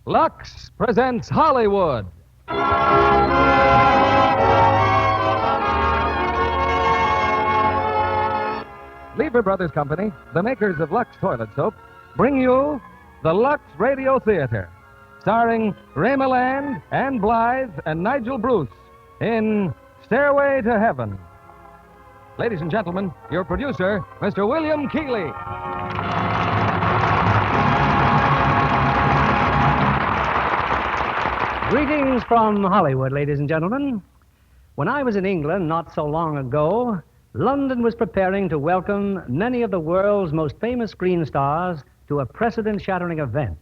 Lux presents Hollywood. Lever Brothers Company, the makers of Lux Toilet Soap, bring you the Lux Radio Theatre, starring Ray Milland, Ann Blythe, and Nigel Bruce in Stairway to Heaven. Ladies and gentlemen, your producer, Mr. William Keighley. Greetings from Hollywood, ladies and gentlemen. When I was in England not so long ago, London was preparing to welcome many of the world's most famous screen stars to a precedent-shattering event,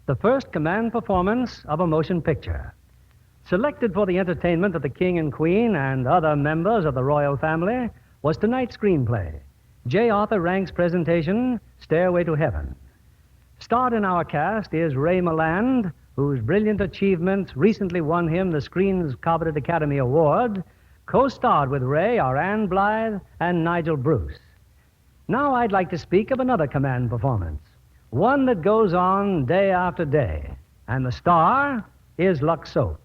the first command performance of a motion picture. Selected for the entertainment of the King and Queen and other members of the royal family was tonight's screenplay, J. Arthur Rank's presentation, Stairway to Heaven. Starred in our cast is Ray Milland, whose brilliant achievements recently won him the screen's coveted Academy Award. Co-starred with Ray are Ann Blythe and Nigel Bruce. Now I'd like to speak of another command performance, one that goes on day after day, and the star is Lux Soap.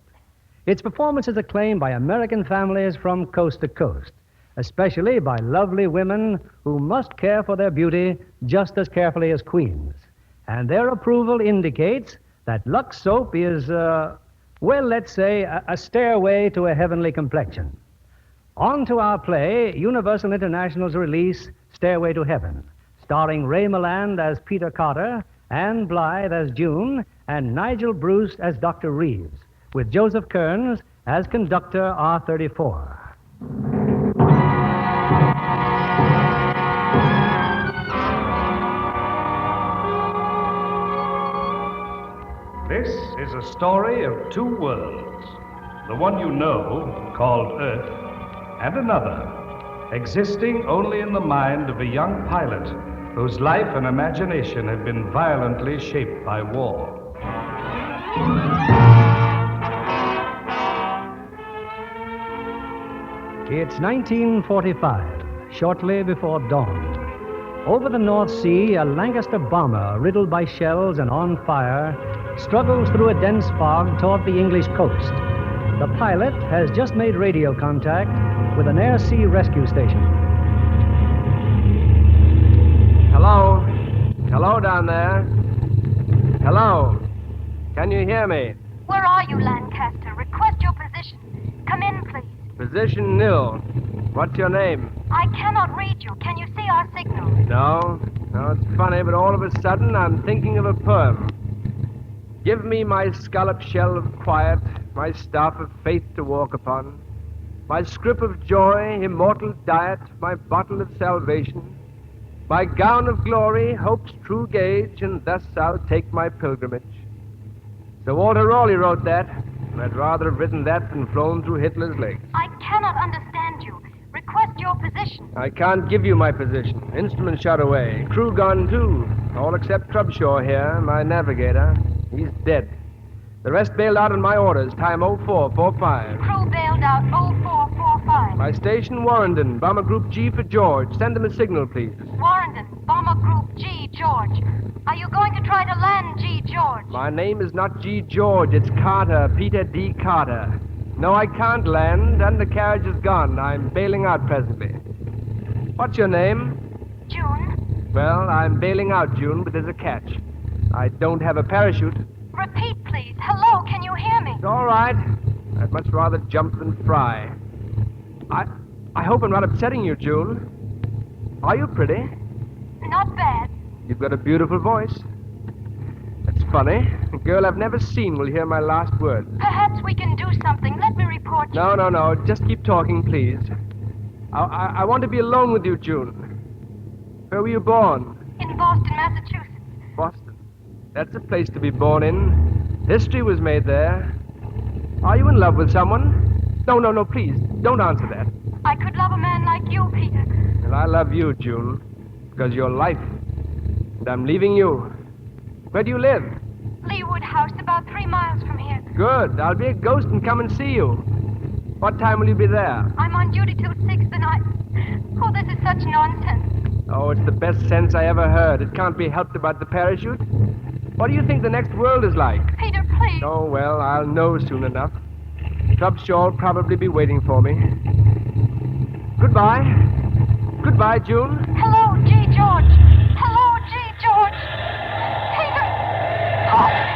Its performance is acclaimed by American families from coast to coast, especially by lovely women who must care for their beauty just as carefully as queens. And their approval indicates that Lux Soap is, let's say, a stairway to a heavenly complexion. On to our play, Universal International's release, Stairway to Heaven, starring Ray Milland as Peter Carter, Ann Blythe as June, and Nigel Bruce as Dr. Reeves, with Joseph Kearns as Conductor R34. This is a story of two worlds. The one you know, called Earth, and another, existing only in the mind of a young pilot whose life and imagination have been violently shaped by war. It's 1945, shortly before dawn. Over the North Sea, a Lancaster bomber, riddled by shells and on fire, struggles through a dense fog toward the English coast. The pilot has just made radio contact with an air-sea rescue station. Hello? Hello down there? Hello? Can you hear me? Where are you, Lancaster? Request your position. Come in, please. Position nil. What's your name? I cannot read you. Can you see our signal? No, it's funny, but all of a sudden I'm thinking of a poem. Give me my scallop shell of quiet, my staff of faith to walk upon, my scrip of joy, immortal diet, my bottle of salvation, my gown of glory, hope's true gauge, and thus I'll take my pilgrimage. Sir Walter Raleigh wrote that, and I'd rather have written that than flown through Hitler's legs. I cannot understand you. Request your position. I can't give you my position. Instruments shot away. Crew gone too. All except Trubshaw here, my navigator. He's dead. The rest bailed out on my orders. Time 0445. Crew bailed out 0445. My station, Warrendon. Bomber Group G for George. Send them a signal, please. Warrendon, Bomber Group G, George. Are you going to try to land G, George? My name is not G. George. It's Carter, Peter D. Carter. No, I can't land. Undercarriage is gone. I'm bailing out presently. What's your name? June. Well, I'm bailing out, June, but there's a catch. I don't have a parachute. Repeat, please. Hello, can you hear me? It's all right. I'd much rather jump than fry. I hope I'm not upsetting you, June. Are you pretty? Not bad. You've got a beautiful voice. That's funny. A girl I've never seen will hear my last word. Perhaps we can do something. Let me report you. No. Just keep talking, please. I want to be alone with you, June. Where were you born? In Boston, Massachusetts. Boston. That's a place to be born in. History was made there. Are you in love with someone? No, please. Don't answer that. I could love a man like you, Peter. Well, I love you, June, because you're life. And I'm leaving you. Where do you live? Leawood House, about 3 miles from here. Good. I'll be a ghost and come and see you. What time will you be there? I'm on duty till 6 tonight. Oh, this is such nonsense. Oh, it's the best sense I ever heard. It can't be helped about the parachute. What do you think the next world is like? Peter, please. Oh, well, I'll know soon enough. Trubshaw will probably be waiting for me. Goodbye. Goodbye, June. Hello, G. George. Hello, G. George. Peter. Oh.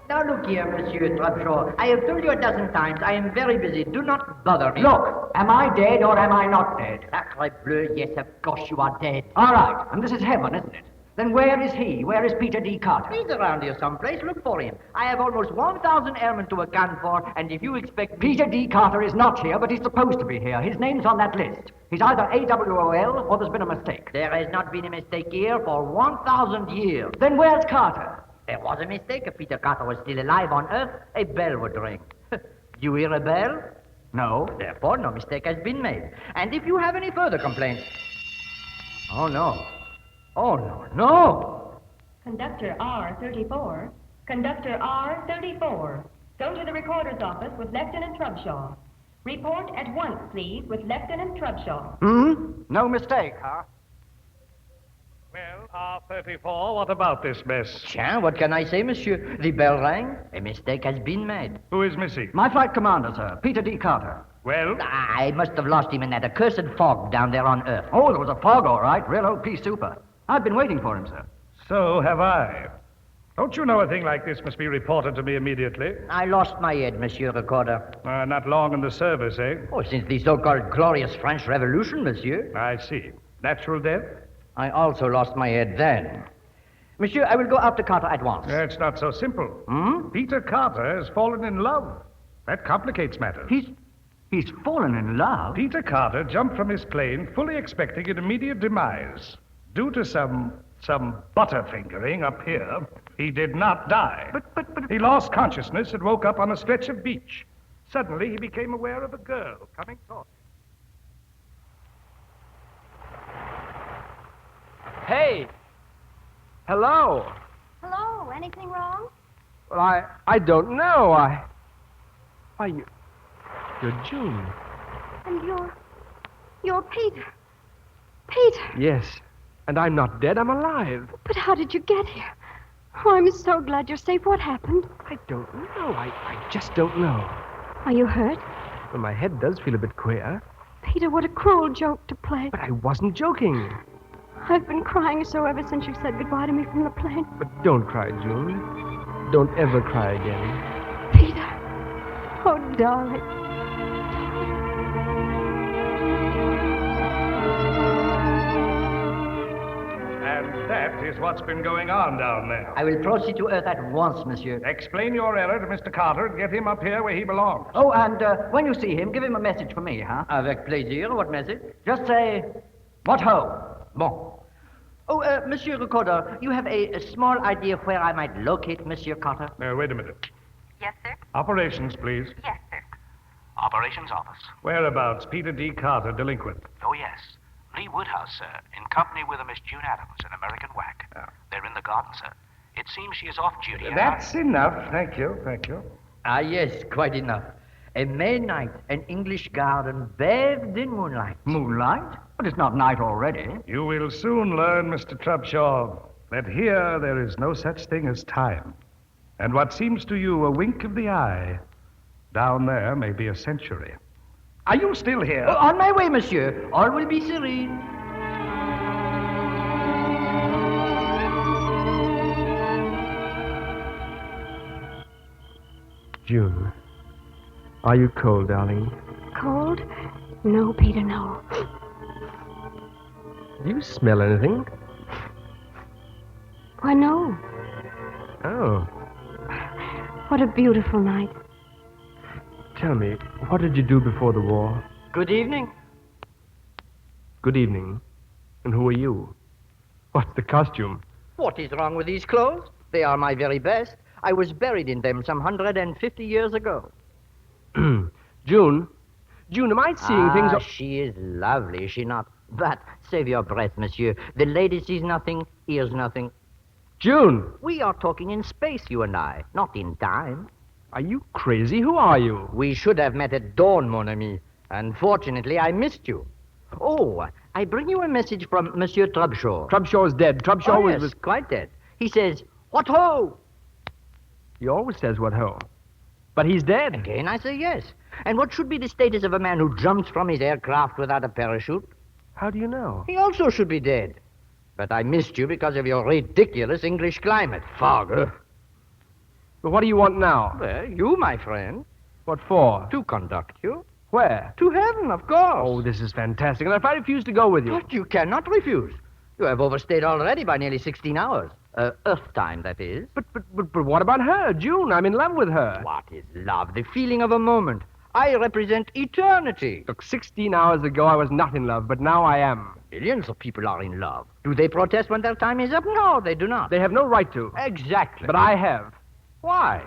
Now look here, Monsieur Trubshaw. I have told you a dozen times I am very busy. Do not bother me. Look, am I dead or am I not dead? Sacre bleu, yes, of course you are dead. All right, and this is heaven, isn't it? Then where is he? Where is Peter D. Carter? He's around here someplace. Look for him. I have almost 1,000 airmen to account for, and if you expect Peter D. Carter is not here, but he's supposed to be here. His name's on that list. He's either AWOL or there's been a mistake. There has not been a mistake here for 1,000 years. Then where's Carter? There was a mistake. If Peter Carter was still alive on Earth, a bell would ring. You hear a bell? No. Therefore, no mistake has been made. And if you have any further complaints... Oh, no. Oh, no, no! Conductor R34. Conductor R34. Go to the recorder's office with Lieutenant Trubshaw. Report at once, please, with Lieutenant Trubshaw. No mistake, huh? Well, R34, what about this mess? Tiens, what can I say, monsieur? The bell rang. A mistake has been made. Who is missing? My flight commander, sir, Peter D. Carter. Well, I must have lost him in that accursed fog down there on Earth. Oh, there was a fog, all right. Real old pea super. I've been waiting for him, sir. so have I. Don't you know a thing like this must be reported to me immediately? I lost my head, Monsieur Recorder. Not long in the service, eh? Oh, since the so-called glorious French Revolution, monsieur. I see. Natural death? I also lost my head then. Monsieur, I will go after Carter at once. It's not so simple. Peter Carter has fallen in love. That complicates matters. He's fallen in love? Peter Carter jumped from his plane fully expecting an immediate demise. Due to some butterfingering up here, he did not die. But he lost consciousness and woke up on a stretch of beach. Suddenly, he became aware of a girl coming toward him. Hey! Hello! Hello, anything wrong? Well, I don't know. Why, you're June. And you're Peter. Peter! Yes, and I'm not dead, I'm alive. But how did you get here? Oh, I'm so glad you're safe. What happened? I don't know. I just don't know. Are you hurt? Well, my head does feel a bit queer. Peter, what a cruel joke to play. But I wasn't joking. I've been crying so ever since you said goodbye to me from the plane. But don't cry, June. Don't ever cry again. Peter. Oh, darling. And that is what's been going on down there. I will proceed to Earth at once, monsieur. Explain your error to Mr. Carter and get him up here where he belongs. Oh, and when you see him, give him a message for me, huh? Avec plaisir. What message? Just say, what ho? Bon. Oh, Monsieur Recorder, you have a small idea where I might locate Monsieur Carter? Now, wait a minute. Yes, sir? Operations, please. Yes, sir. Operations office. Whereabouts? Peter D. Carter, delinquent. Oh, yes. Lee Woodhouse, sir, in company with a Miss June Adams, an American whack. They're in the garden, sir. It seems she is off duty. That's enough. Thank you. Ah, yes, quite enough. A May night, an English garden bathed in moonlight. Moonlight? But it's not night already. You will soon learn, Mr. Trubshaw, that here there is no such thing as time. And what seems to you a wink of the eye, down there may be a century. Are you still here? Oh, on my way, monsieur. All will be serene. June, are you cold, darling? Cold? No, Peter, no. Do you smell anything? Why, no. Oh. What a beautiful night. Tell me, what did you do before the war? Good evening. Good evening. And who are you? What's the costume? What is wrong with these clothes? They are my very best. I was buried in them some 150 years ago. June, am I seeing things... She is lovely, is she not? But save your breath, monsieur. The lady sees nothing, hears nothing. June! We are talking in space, you and I, not in time. Are you crazy? Who are you? We should have met at dawn, mon ami. Unfortunately, I missed you. Oh, I bring you a message from Monsieur Trubshaw. Trubshaw is dead. Trubshaw Yes, was... quite dead. He says, "What ho?" He always says what ho. But he's dead. Again, I say yes. And what should be the status of a man who jumps from his aircraft without a parachute? How do you know? He also should be dead. But I missed you because of your ridiculous English climate. Fog. But what do you want now? Well, you, my friend. What for? To conduct you. Where? To heaven, of course. Oh, this is fantastic. And if I refuse to go with you? But you cannot refuse. You have overstayed already by nearly 16 hours. Earth time, that is. But what about her, June? I'm in love with her. What is love? The feeling of a moment. I represent eternity. Look, 16 hours ago I was not in love, but now I am. Millions of people are in love. Do they protest when their time is up? No, they do not. They have no right to. Exactly. But I have. Why?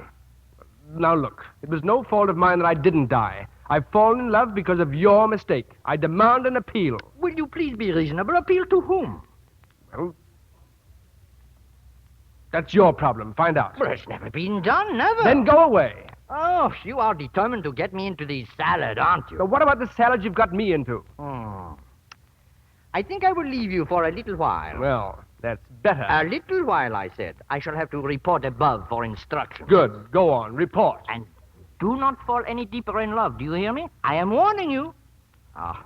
Now look, it was no fault of mine that I didn't die. I've fallen in love because of your mistake. I demand an appeal. Will you please be reasonable? Appeal to whom? Well, that's your problem. Find out. Well, it's never been done, never. Then go away. Oh, you are determined to get me into the salad, aren't you? But what about the salad you've got me into? I think I will leave you for a little while. Well, that's better. A little while, I said. I shall have to report above for instructions. Good. Go on. Report. And do not fall any deeper in love. Do you hear me? I am warning you. Ah,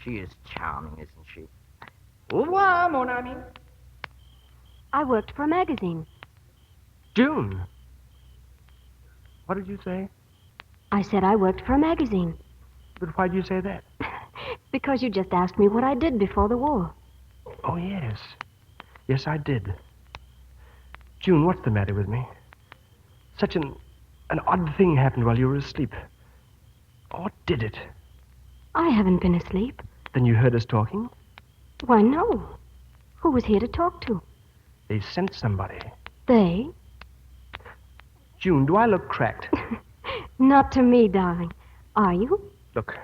she is charming, isn't she? Au revoir, mon ami. I worked for a magazine. June. What did you say? I said I worked for a magazine. But why did you say that? Because you just asked me what I did before the war. Oh, yes. Yes, I did. June, what's the matter with me? Such an odd thing happened while you were asleep. What did it? I haven't been asleep. Then you heard us talking? Why, no. Who was here to talk to? They sent somebody. They? June, do I look cracked? Not to me, darling. Are you? Look,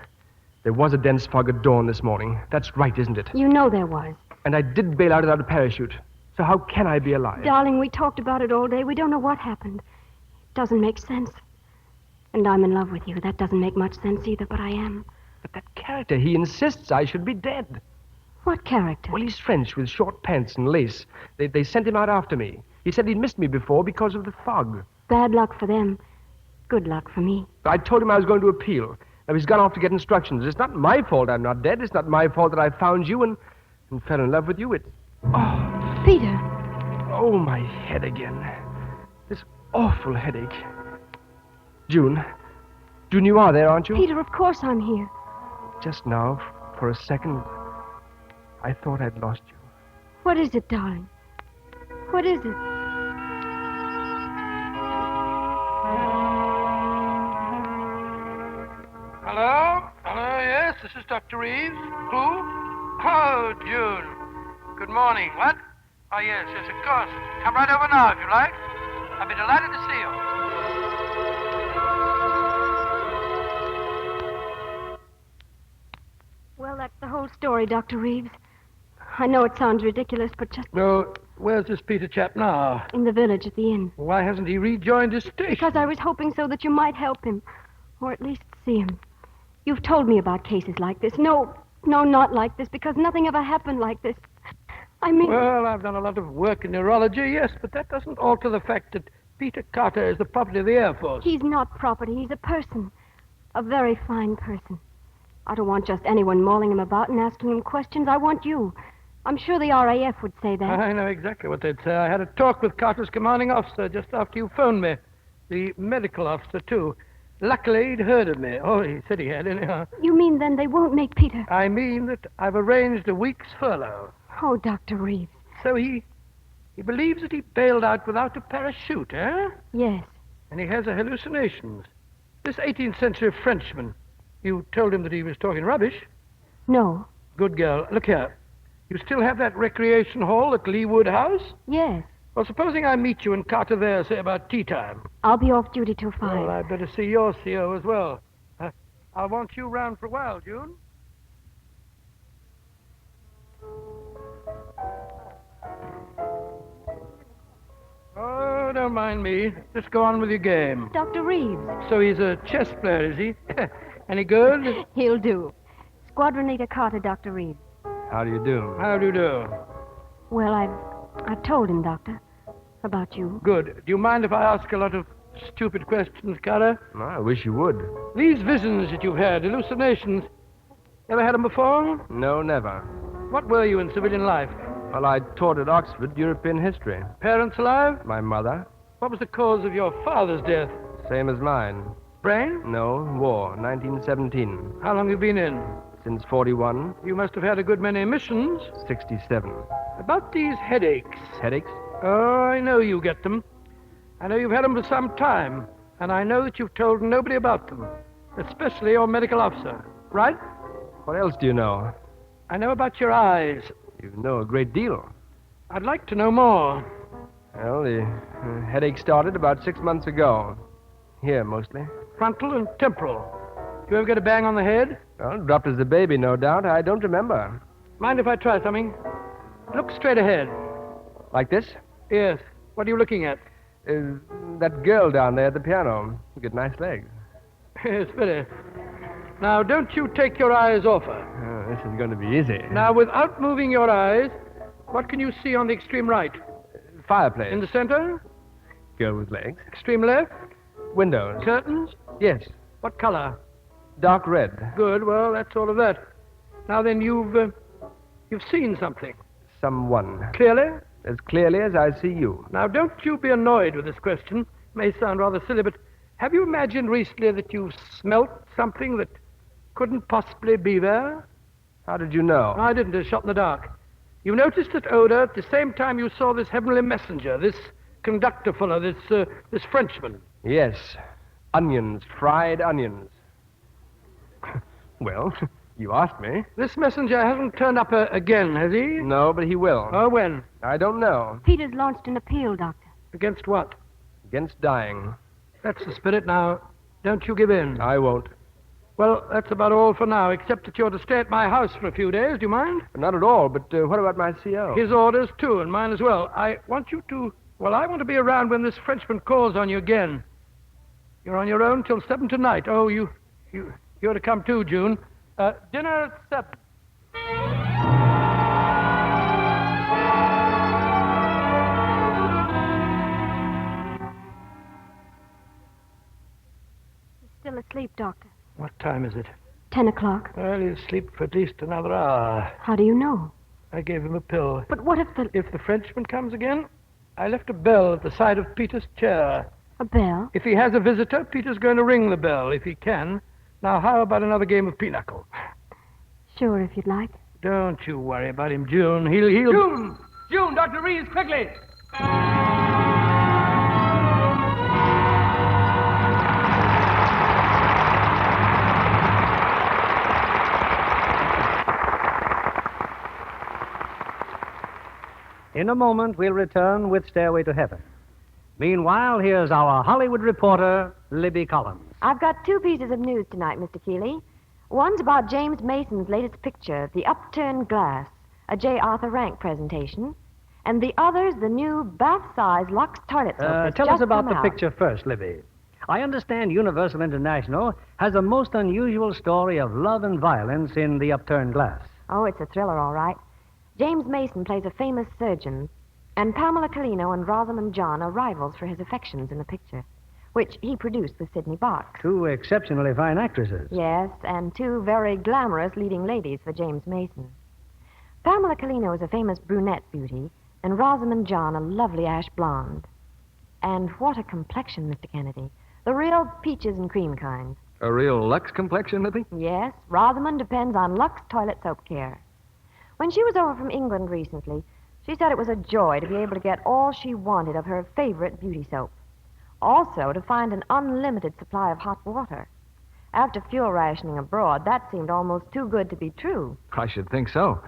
there was a dense fog at dawn this morning. That's right, isn't it? You know there was. And I did bail out without a parachute. So how can I be alive? Darling, we talked about it all day. We don't know what happened. It doesn't make sense. And I'm in love with you. That doesn't make much sense either, but I am. But that character, he insists I should be dead. What character? Well, he's French with short pants and lace. They sent him out after me. He said he'd missed me before because of the fog. Bad luck for them. Good luck for me. I told him I was going to appeal. Now, he's gone off to get instructions. It's not my fault I'm not dead. It's not my fault that I found you and fell in love with you. Oh, Peter. Oh, my head again. This awful headache. June, you are there, aren't you? Peter, of course I'm here. Just now, for a second, I thought I'd lost you. What is it, darling? What is it? Hello? Hello, yes, this is Dr. Reeves. Who? Oh, June. Good morning. What? Oh, yes, of course. Come right over now, if you like. I'll be delighted to see you. Well, that's the whole story, Dr. Reeves. I know it sounds ridiculous, but just No, where's this Peter chap now? in the village at the inn. Why hasn't he rejoined his station? Because I was hoping so that you might help him. Or at least see him. You've told me about cases like this. No, not like this, because nothing ever happened like this. I mean... Well, I've done a lot of work in neurology, yes, but that doesn't alter the fact that Peter Carter is the property of the Air Force. He's not property. He's a person. A very fine person. I don't want just anyone mauling him about and asking him questions. I want you. I'm sure the RAF would say that. I know exactly what they'd say. I had a talk with Carter's commanding officer just after you phoned me. The medical officer, too. Luckily, he'd heard of me. Oh, he said he had, anyhow. You mean then they won't make Peter... I mean that I've arranged a week's furlough. Oh, Dr. Reeves. So he believes that he bailed out without a parachute, eh? Yes. And he has hallucinations. This 18th century Frenchman, you told him that he was talking rubbish? No. Good girl. Look here. You still have that recreation hall at Leewood House? Yes. Well, supposing I meet you and Carter there, say, about tea time. I'll be off duty till 5. Well, I'd better see your CO as well. I'll want you round for a while, June. Oh, don't mind me. Just go on with your game. Dr. Reeves. So he's a chess player, is he? Any good? He'll do. Squadron Leader Carter, Dr. Reeves. How do you do? How do you do? Well, I've told him, Doctor, about you. Good. Do you mind if I ask a lot of stupid questions, Carter? I wish you would. These visions that you've had, hallucinations, ever had them before? No, never. What were you in civilian life? Well, I taught at Oxford European history. Parents alive? My mother, What was the cause of your father's death? same as mine. Brain? No, war, 1917. How long have you been in? Since 41, You must have had a good many missions. 67. About these headaches. Headaches? Oh, I know you get them. I know you've had them for some time. And I know that you've told nobody about them. Especially your medical officer. Right? What else do you know? I know about your eyes. You know a great deal. I'd like to know more. Well, the headache started about 6 months ago. Here, mostly. Frontal and temporal. You ever get a bang on the head? Well, dropped as a baby, no doubt. I don't remember. Mind if I try something? Look straight ahead. Like this? Yes. What are you looking at? That girl down there at the piano. You got nice legs. Yes, very. Now, don't you take your eyes off her. Oh, this is going to be easy. Now, without moving your eyes, what can you see on the extreme right? Fireplace. In the center? Girl with legs. Extreme left? Windows. Curtains? Yes. What color? Dark red. Good. Well, that's all of that. Now then, you've seen something. Someone. Clearly? As clearly as I see you. Now, don't you be annoyed with this question. It may sound rather silly, but have you imagined recently that you smelt something that couldn't possibly be there? How did you know? I didn't. It was shot in the dark. You noticed that odor at the same time you saw this heavenly messenger, this conductor fellow, this Frenchman. Yes. Onions. Fried onions. Well, you asked me. This messenger hasn't turned up again, has he? No, but he will. Oh, when? I don't know. Peter's launched an appeal, Doctor. Against what? Against dying. That's the spirit. Now, don't you give in. I won't. Well, that's about all for now, except that you're to stay at my house for a few days. Do you mind? Not at all, but what about my CO? His orders, too, and mine as well. I want you to... Well, I want to be around when this Frenchman calls on you again. You're on your own till 7 tonight. Oh, you're to come too, June. Dinner at 7. He's still asleep, Doctor. What time is it? 10 o'clock. Well, he'll sleep for at least another hour. How do you know? I gave him a pill. But what if If the Frenchman comes again, I left a bell at the side of Peter's chair. a bell? If he has a visitor, Peter's going to ring the bell, if he can. Now, how about another game of pinochle? Sure, if you'd like. Don't you worry about him, June. He'll... June! June, Dr. Reeves, quickly! In a moment, we'll return with Stairway to Heaven. Meanwhile, here's our Hollywood reporter, Libby Collins. I've got 2 pieces of news tonight, Mr. Keeley. One's about James Mason's latest picture, The Upturned Glass, a J. Arthur Rank presentation. And the other's the new bath-size Lux toilet soap that's Tell us just about come the out. picture first, Libby. I understand Universal International has a most unusual story of love and violence in The Upturned Glass. Oh, it's a thriller, all right. James Mason plays a famous surgeon, and Pamela Collino and Rosamund John are rivals for his affections in the picture, which he produced with Sidney Box. 2 exceptionally fine actresses. Yes, and 2 very glamorous leading ladies for James Mason. Pamela Collino is a famous brunette beauty, and Rosamund John a lovely ash blonde. And what a complexion, Mr. Kennedy. The real peaches and cream kind. A real Lux complexion, Libby? Yes, Rosamund depends on Lux toilet soap care. When she was over from England recently, she said it was a joy to be able to get all she wanted of her favorite beauty soap. Also, to find an unlimited supply of hot water. After fuel rationing abroad, that seemed almost too good to be true. I should think so.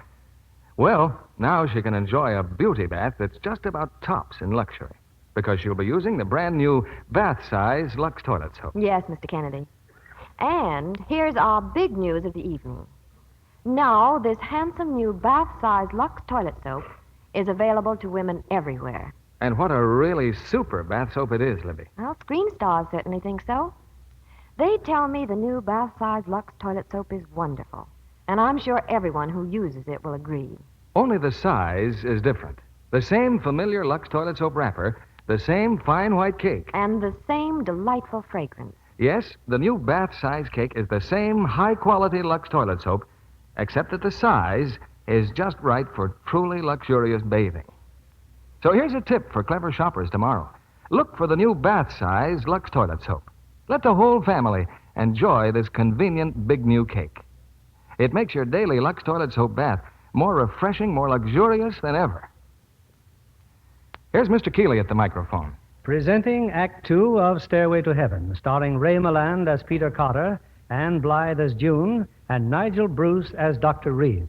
Well, now she can enjoy a beauty bath that's just about tops in luxury, because she'll be using the brand new bath-size Lux toilet soap. Yes, Mr. Kennedy. And here's our big news of the evening. Now, this handsome new bath-size Lux toilet soap is available to women everywhere. And what a really super bath soap it is, Libby. Well, screen stars certainly think so. They tell me the new bath-size Lux toilet soap is wonderful. And I'm sure everyone who uses it will agree. Only the size is different. The same familiar Lux toilet soap wrapper, the same fine white cake. And the same delightful fragrance. Yes, the new bath-size cake is the same high-quality Lux toilet soap, except that the size is just right for truly luxurious bathing. So here's a tip for clever shoppers tomorrow. Look for the new bath-size Lux toilet soap. Let the whole family enjoy this convenient big new cake. It makes your daily Lux toilet soap bath more refreshing, more luxurious than ever. Here's Mr. Keeley at the microphone. Presenting Act Two of Stairway to Heaven, starring Ray Milland as Peter Carter, Anne Blythe as June, and Nigel Bruce as Dr. Reeves.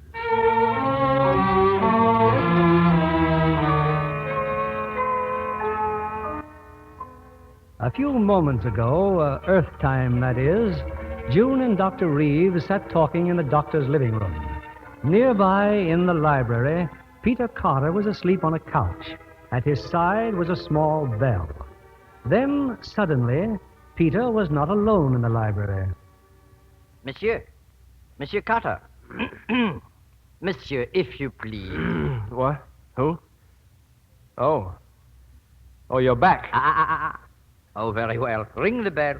A few moments ago, Earth time that is, June and Dr. Reeves sat talking in the doctor's living room. Nearby in the library, Peter Carter was asleep on a couch. At his side was a small bell. Then, suddenly, Peter was not alone in the library. Monsieur Carter. Monsieur, if you please. What? Who? Oh, you're back. Oh, very well. Ring the bell.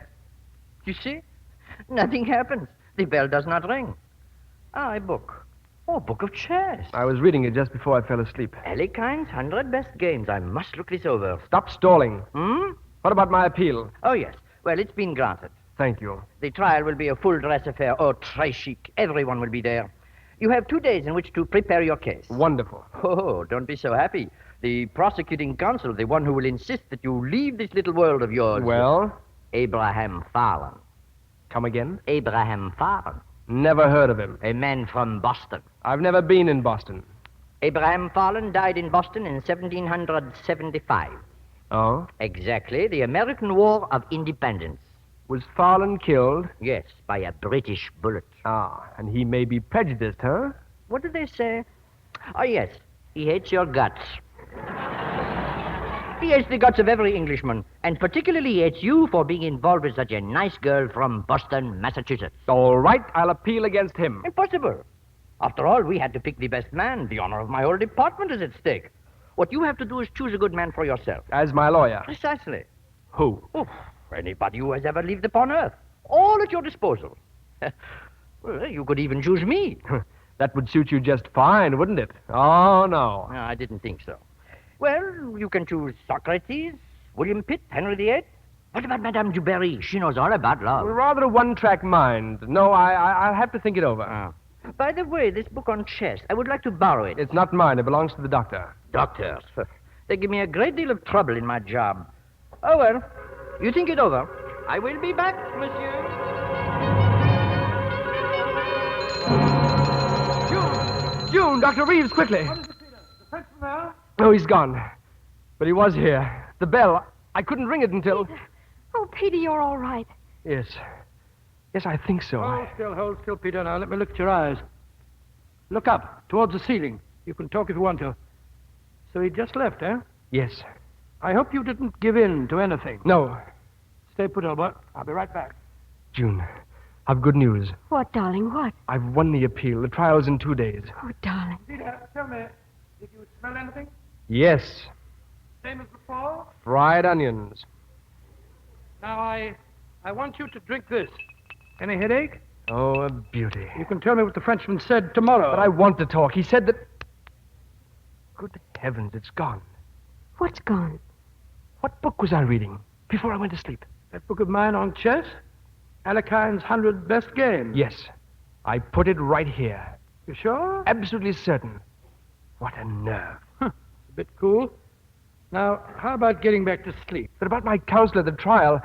You see? Nothing happens. The bell does not ring. A book. Oh, book of chess. I was reading it just before I fell asleep. Alikine's 100 Best Games. I must look this over. Stop stalling. Hmm? What about my appeal? Oh, yes. Well, it's been granted. Thank you. The trial will be a full-dress affair. Oh, très chic. Everyone will be there. You have 2 days in which to prepare your case. Wonderful. Oh, don't be so happy. The prosecuting counsel, the one who will insist that you leave this little world of yours. Well? Abraham Farlan. Come again? Abraham Farlan. Never heard of him. A man from Boston. I've never been in Boston. Abraham Farlan died in Boston in 1775. Oh? Exactly, the American War of Independence. Was Farlan killed? Yes, by a British bullet. Ah, and he may be prejudiced, huh? What did they say? Oh, yes, he hates your guts. He hates the guts of every Englishman, and particularly hates you for being involved with such a nice girl from Boston, Massachusetts. All right, I'll appeal against him. Impossible. After all, we had to pick the best man. The honor of my whole department is at stake. What you have to do is choose a good man for yourself. As my lawyer? Precisely. Who? Oh, anybody who has ever lived upon Earth. All at your disposal. Well, you could even choose me. That would suit you just fine, wouldn't it? Oh, no. No, I didn't think so. Well, you can choose Socrates, William Pitt, Henry VIII. What about Madame du Barry? She knows all about love. Rather a one-track mind. No, I'll have to think it over. By the way, this book on chess, I would like to borrow it. It's not mine. It belongs to the doctor. Doctors? They give me a great deal of trouble in my job. Oh, well, you think it over. I will be back, monsieur. June, Dr. Reeves, quickly. What is it, Peter? The Frenchman there? Oh, he's gone. But he was here. The bell. I couldn't ring it until... Oh, Peter, you're all right. Yes. Yes, I think so. Hold still, Peter. Now, let me look at your eyes. Look up, towards the ceiling. You can talk if you want to. So he just left, eh? Yes. I hope you didn't give in to anything. No. Stay put, Albert. I'll be right back. June, I've good news. What, darling, what? I've won the appeal. The trial's in 2 days. Oh, darling. Peter, tell me, did you smell anything? Yes. Same as before? Fried onions. Now, I want you to drink this. Any headache? Oh, a beauty. You can tell me what the Frenchman said tomorrow. But I want to talk. He said that... Good heavens, it's gone. What's gone? What book was I reading before I went to sleep? That book of mine on chess? Alikine's 100 Best Games? Yes. I put it right here. You sure? Absolutely certain. What a nerve. A bit cool. Now, how about getting back to sleep? But about my counsel at the trial...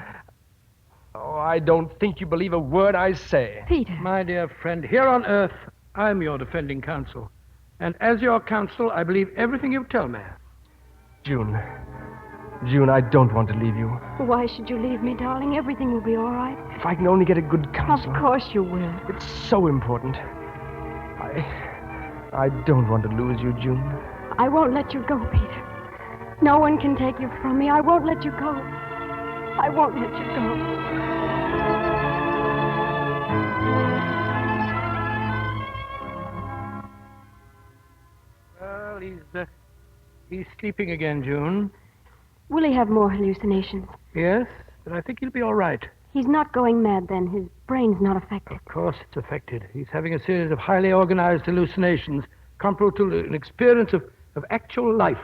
Oh, I don't think you believe a word I say. Peter. My dear friend, here on Earth, I'm your defending counsel. And as your counsel, I believe everything you tell me. June, I don't want to leave you. Why should you leave me, darling? Everything will be all right. If I can only get a good counsel. Of course you will. It's so important. I don't want to lose you, June. I won't let you go, Peter. No one can take you from me. I won't let you go. I won't let you go. he's sleeping again, June. Will he have more hallucinations? Yes, but I think he'll be all right. He's not going mad then. His brain's not affected. Of course it's affected. He's having a series of highly organized hallucinations comparable to an experience of actual life.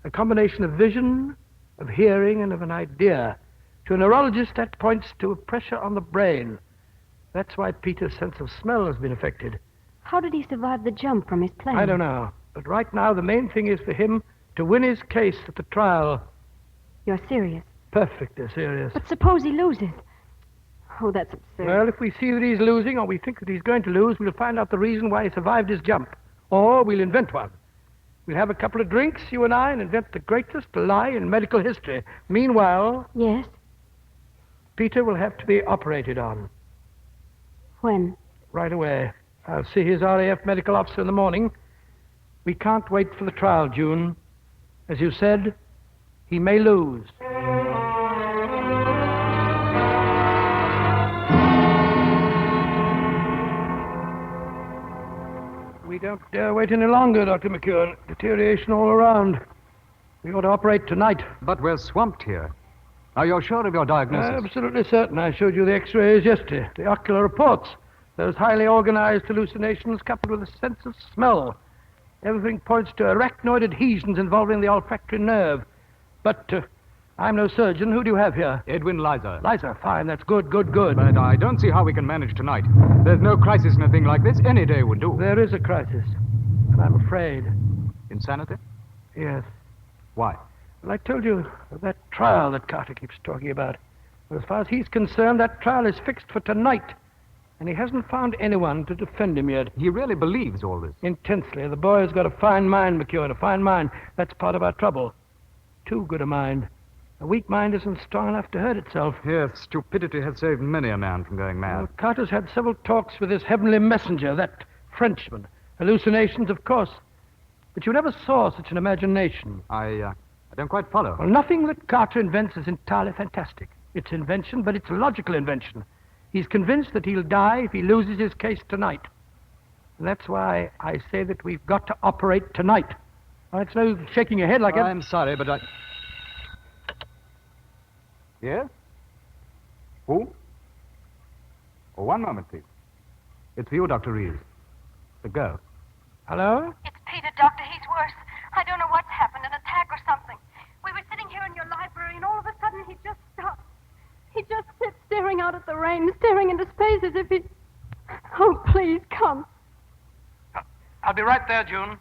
A combination of vision, of hearing, and of an idea. To a neurologist, that points to a pressure on the brain. That's why Peter's sense of smell has been affected. How did he survive the jump from his plane? I don't know. But right now, the main thing is for him to win his case at the trial. You're serious? Perfectly serious. But suppose he loses? Oh, that's absurd. Well, if we see that he's losing, or we think that he's going to lose, we'll find out the reason why he survived his jump. Or we'll invent one. We'll have a couple of drinks, you and I, and invent the greatest lie in medical history. Meanwhile... Yes? Peter will have to be operated on. When? Right away. I'll see his RAF medical officer in the morning. We can't wait for the trial, June. As you said, he may lose. We don't dare wait any longer, Dr. McEwen. Deterioration all around. We ought to operate tonight. But we're swamped here. Are you sure of your diagnosis? Absolutely certain. I showed you the x-rays yesterday, the ocular reports. Those highly organized hallucinations coupled with a sense of smell. Everything points to arachnoid adhesions involving the olfactory nerve. But I'm no surgeon. Who do you have here? Edwin Liza. Liza, fine. That's good, good, good. But I don't see how we can manage tonight. There's no crisis in a thing like this. Any day would do. There is a crisis. And I'm afraid. Insanity? Yes. Why? Well, I told you of that trial that Carter keeps talking about. Well, as far as he's concerned, that trial is fixed for tonight. And he hasn't found anyone to defend him yet. He really believes all this? Intensely. The boy's got a fine mind, McEwen, a fine mind. That's part of our trouble. Too good a mind. A weak mind isn't strong enough to hurt itself. Yes, stupidity has saved many a man from going mad. Well, Carter's had several talks with his heavenly messenger, that Frenchman. Hallucinations, of course. But you never saw such an imagination. I don't quite follow. Well, nothing that Carter invents is entirely fantastic. It's invention, but it's logical invention. He's convinced that he'll die if he loses his case tonight. And that's why I say that we've got to operate tonight. Oh, it's no shaking your head like that. I'm sorry, but I... Yes? Who? Oh, one moment, please. It's for you, Dr. Reeves. The girl. Hello? It's Peter, Doctor. He's worse. I don't know what's happened, an attack or something. We were sitting here in your library, and all of a sudden he just stopped. He just sits staring out at the rain, staring into space as if he... Oh, please, come. I'll be right there, June.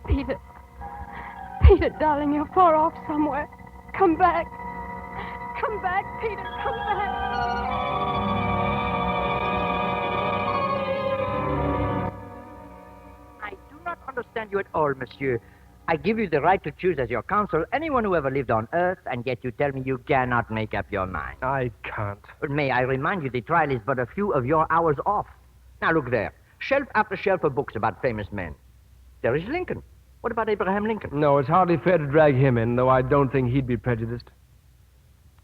Peter. Peter, darling, you're far off somewhere. Come back. Come back, Peter. Come back. I do not understand you at all, monsieur. I give you the right to choose as your counsel anyone who ever lived on Earth, and yet you tell me you cannot make up your mind. I can't. But may I remind you, the trial is but a few of your hours off. Now look there. Shelf after shelf of books about famous men. There is Lincoln. What about Abraham Lincoln? No, it's hardly fair to drag him in, though I don't think he'd be prejudiced.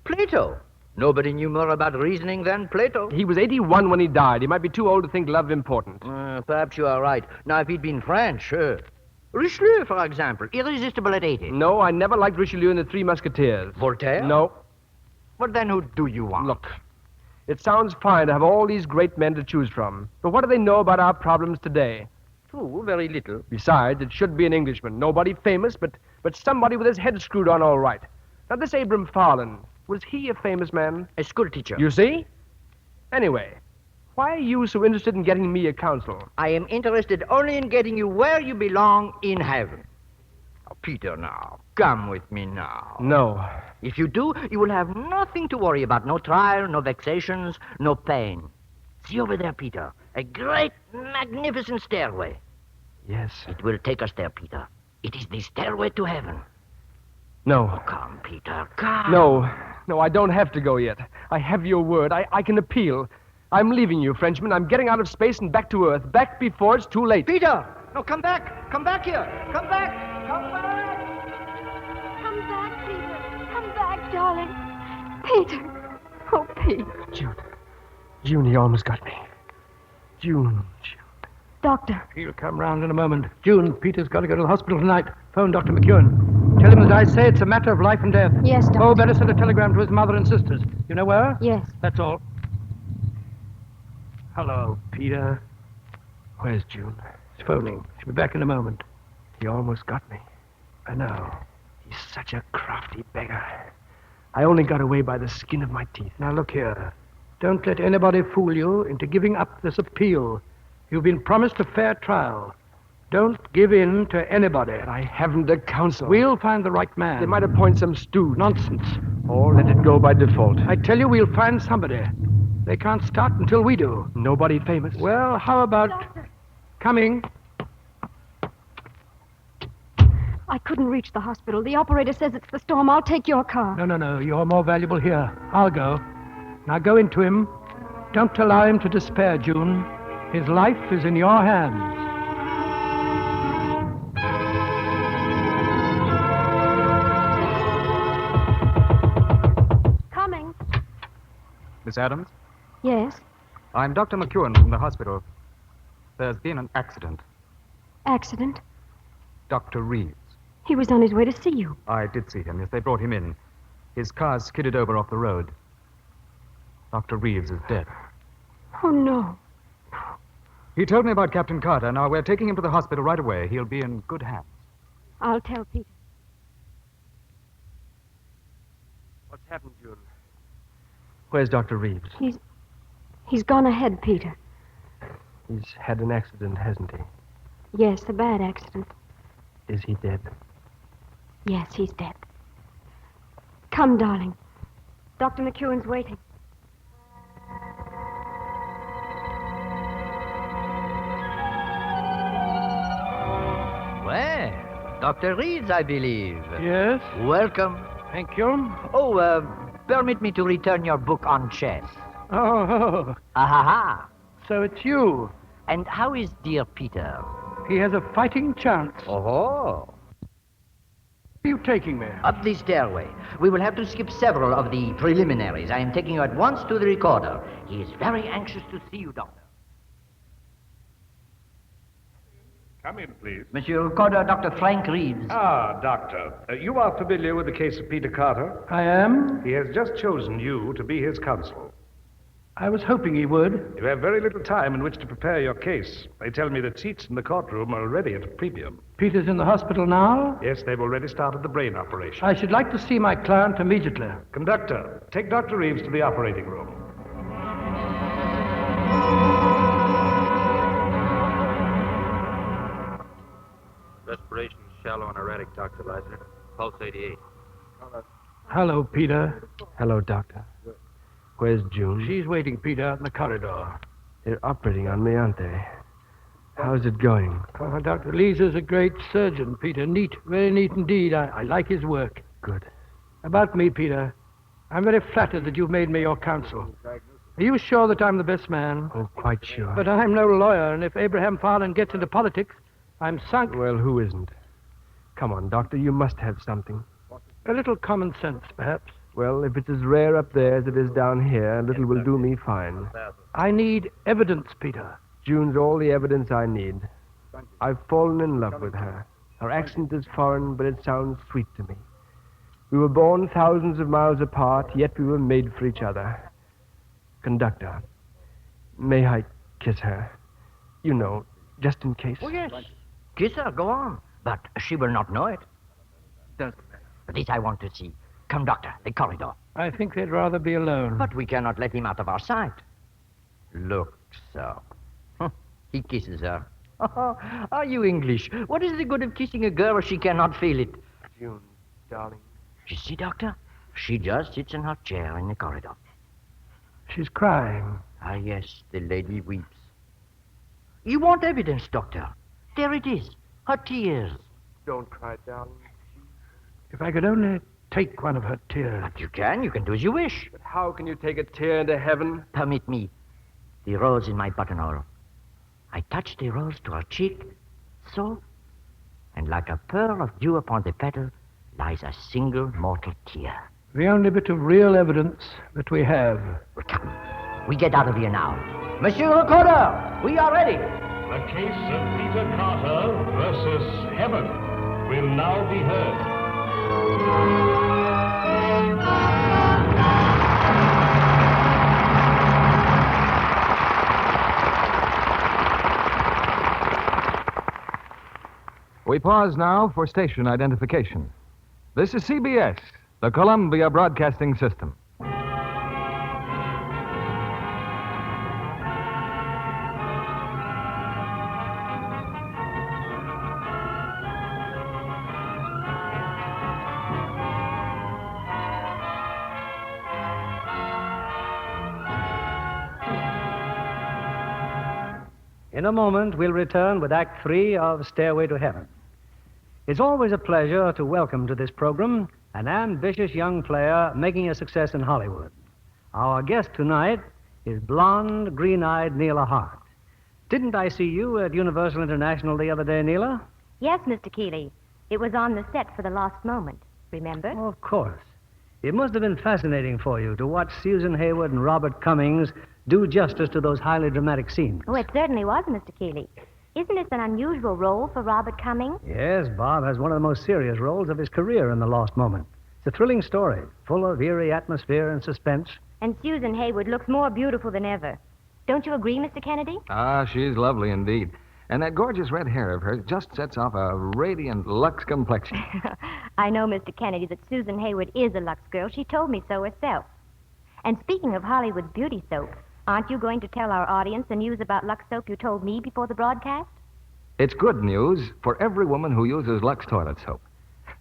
Plato. Nobody knew more about reasoning than Plato. He was 81 when he died. He might be too old to think love important. Perhaps you are right. Now, if he'd been French, sure. Richelieu, for example, irresistible at 80. No, I never liked Richelieu and the Three Musketeers. Voltaire? No. Well, then who do you want? Look, it sounds fine to have all these great men to choose from. But what do they know about our problems today? True, very little. Besides, it should be an Englishman. Nobody famous, but somebody with his head screwed on all right. Now, this Abram Farland, was he a famous man? A schoolteacher. You see? Anyway, why are you so interested in getting me a counsel? I am interested only in getting you where you belong in heaven. Now, Peter, now, come with me now. No. If you do, you will have nothing to worry about. No trial, no vexations, no pain. See over there, Peter. A great, magnificent stairway. Yes. It will take us there, Peter. It is the stairway to heaven. No. Oh, come, Peter, come. No, I don't have to go yet. I have your word. I can appeal. I'm leaving you, Frenchman. I'm getting out of space and back to Earth. Back before it's too late. Peter! No, come back. Come back here. Come back. Come back. Come back, Peter. Come back, darling. Peter. Oh, Pete. June, he almost got me. June. Doctor. He'll come round in a moment. June, Peter's got to go to the hospital tonight. Phone Dr. McEwen. Tell him that I say it's a matter of life and death. Yes, Doctor. Oh, better send a telegram to his mother and sisters. You know where? Yes. That's all. Hello, Peter. Where's June? He's phoning. She'll be back in a moment. He almost got me. I know. He's such a crafty beggar. I only got away by the skin of my teeth. Now, look here. Don't let anybody fool you into giving up this appeal. You've been promised a fair trial. Don't give in to anybody. But I haven't a counsel. We'll find the right man. They might appoint some stooge. Nonsense. Or let it go by default. I tell you, we'll find somebody. They can't start until we do. Nobody famous. Well, how about... Doctor. Coming? I couldn't reach the hospital. The operator says it's the storm. I'll take your car. No. You're more valuable here. I'll go. Now go into him. Don't allow him to despair, June. His life is in your hands. Coming. Miss Adams? Yes. I'm Dr. McEwen from the hospital. There's been an accident. Accident? Dr. Reeves. He was on his way to see you. I did see him. Yes, they brought him in. His car skidded over off the road. Dr. Reeves is dead. Oh, no. He told me about Captain Carter. Now, we're taking him to the hospital right away. He'll be in good hands. I'll tell Peter. What's happened, June? Where's Dr. Reeves? He's gone ahead, Peter. He's had an accident, hasn't he? Yes, a bad accident. Is he dead? Yes, he's dead. Come, darling. Dr. McEwen's waiting. Well, Dr. Reeves, I believe. Yes? Welcome. Thank you. Oh, permit me to return your book on chess. Oh. Ha. So it's you. And how is dear Peter? He has a fighting chance. Oh. Where are you taking me? Up the stairway. We will have to skip several of the preliminaries. I am taking you at once to the recorder. He is very anxious to see you, Doctor. Come in, please. Monsieur Recorder, Dr. Frank Reeves. Ah, Doctor. You are familiar with the case of Peter Carter? I am. He has just chosen you to be his counsel. I was hoping he would. You have very little time in which to prepare your case. They tell me that seats in the courtroom are already at a premium. Peter's in the hospital now? Yes, they've already started the brain operation. I should like to see my client immediately. Conductor, take Dr. Reeves to the operating room. Respiration shallow and erratic, Dr. Leisner. Pulse 88. Hello, Peter. Hello, Doctor. Where's June? She's waiting, Peter, out in the corridor. They're operating on me, aren't they? How's it going? Oh, Dr. Leeser's a great surgeon, Peter. Neat, very neat indeed. I like his work. Good. About me, Peter, I'm very flattered that you've made me your counsel. Are you sure that I'm the best man? Oh, quite sure. But I'm no lawyer, and if Abraham Farland gets into politics, I'm sunk. Well, who isn't? Come on, Doctor, you must have something. A little common sense, perhaps. Well, if it's as rare up there as it is down here, a little will do me fine. I need evidence, Peter. June's all the evidence I need. I've fallen in love with her. Her accent is foreign, but it sounds sweet to me. We were born thousands of miles apart, yet we were made for each other. Conductor, may I kiss her? You know, just in case. Oh, yes. Kiss her, go on. But she will not know it. Doesn't matter. This I want to see. Come, Doctor, the corridor. I think they'd rather be alone. But we cannot let him out of our sight. Look, so. He kisses her. Are you English? What is the good of kissing a girl if she cannot feel it? June, darling. You see, Doctor? She just sits in her chair in the corridor. She's crying. Ah, yes, the lady weeps. You want evidence, Doctor? There it is. Her tears. Don't cry, darling. If I could only take one of her tears. But you can do as you wish. But how can you take a tear into heaven? Permit me. The rose in my buttonhole. I touch the rose to her cheek, so, and like a pearl of dew upon the petal lies a single mortal tear. The only bit of real evidence that we have. Well, come. We get out of here now. Monsieur Recorder, we are ready. The case of Peter Carter versus Heaven will now be heard. We pause now for station identification. This is CBS, the Columbia Broadcasting System. In a moment, we'll return with Act 3 of Stairway to Heaven. It's always a pleasure to welcome to this program an ambitious young player making a success in Hollywood. Our guest tonight is blonde, green-eyed Neela Hart. Didn't I see you at Universal International the other day, Neela? Yes, Mr. Keeley. It was on the set for The Lost Moment, remember? Oh, of course. It must have been fascinating for you to watch Susan Hayward and Robert Cummings do justice to those highly dramatic scenes. Oh, it certainly was, Mr. Keeley. Isn't this an unusual role for Robert Cummings? Yes, Bob has one of the most serious roles of his career in The Lost Moment. It's a thrilling story, full of eerie atmosphere and suspense. And Susan Hayward looks more beautiful than ever. Don't you agree, Mr. Kennedy? Ah, she's lovely indeed. And that gorgeous red hair of hers just sets off a radiant Lux complexion. I know, Mr. Kennedy, that Susan Hayward is a Lux girl. She told me so herself. And speaking of Hollywood beauty soap, aren't you going to tell our audience the news about Lux soap you told me before the broadcast? It's good news for every woman who uses Lux toilet soap.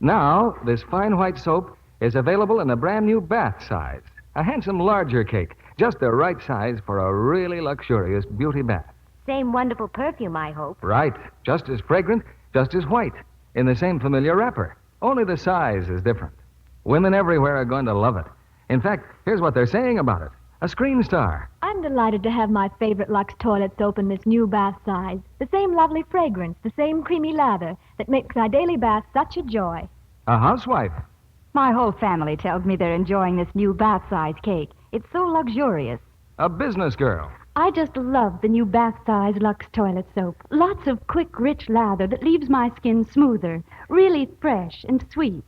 Now, this fine white soap is available in a brand new bath size. A handsome larger cake, just the right size for a really luxurious beauty bath. Same wonderful perfume, I hope. Right. Just as fragrant, just as white. In the same familiar wrapper. Only the size is different. Women everywhere are going to love it. In fact, here's what they're saying about it. A screen star. I'm delighted to have my favorite Lux toilet soap in this new bath size. The same lovely fragrance, the same creamy lather that makes our daily bath such a joy. A housewife. My whole family tells me they're enjoying this new bath size cake. It's so luxurious. A business girl. I just love the new bath size Lux toilet soap. Lots of quick, rich lather that leaves my skin smoother, really fresh and sweet.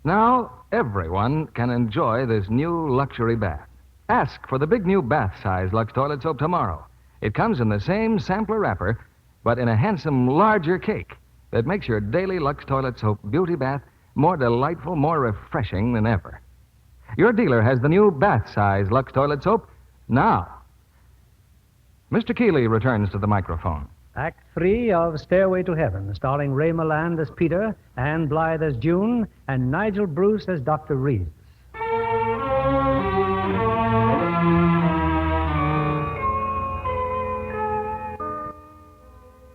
Now, everyone can enjoy this new luxury bath. Ask for the big new bath size Lux toilet soap tomorrow. It comes in the same sampler wrapper, but in a handsome, larger cake that makes your daily Lux toilet soap beauty bath more delightful, more refreshing than ever. Your dealer has the new bath size Lux toilet soap now. Mr. Keeley returns to the microphone. Act 3 of Stairway to Heaven, starring Ray Milland as Peter, Ann Blythe as June, and Nigel Bruce as Dr. Reeves.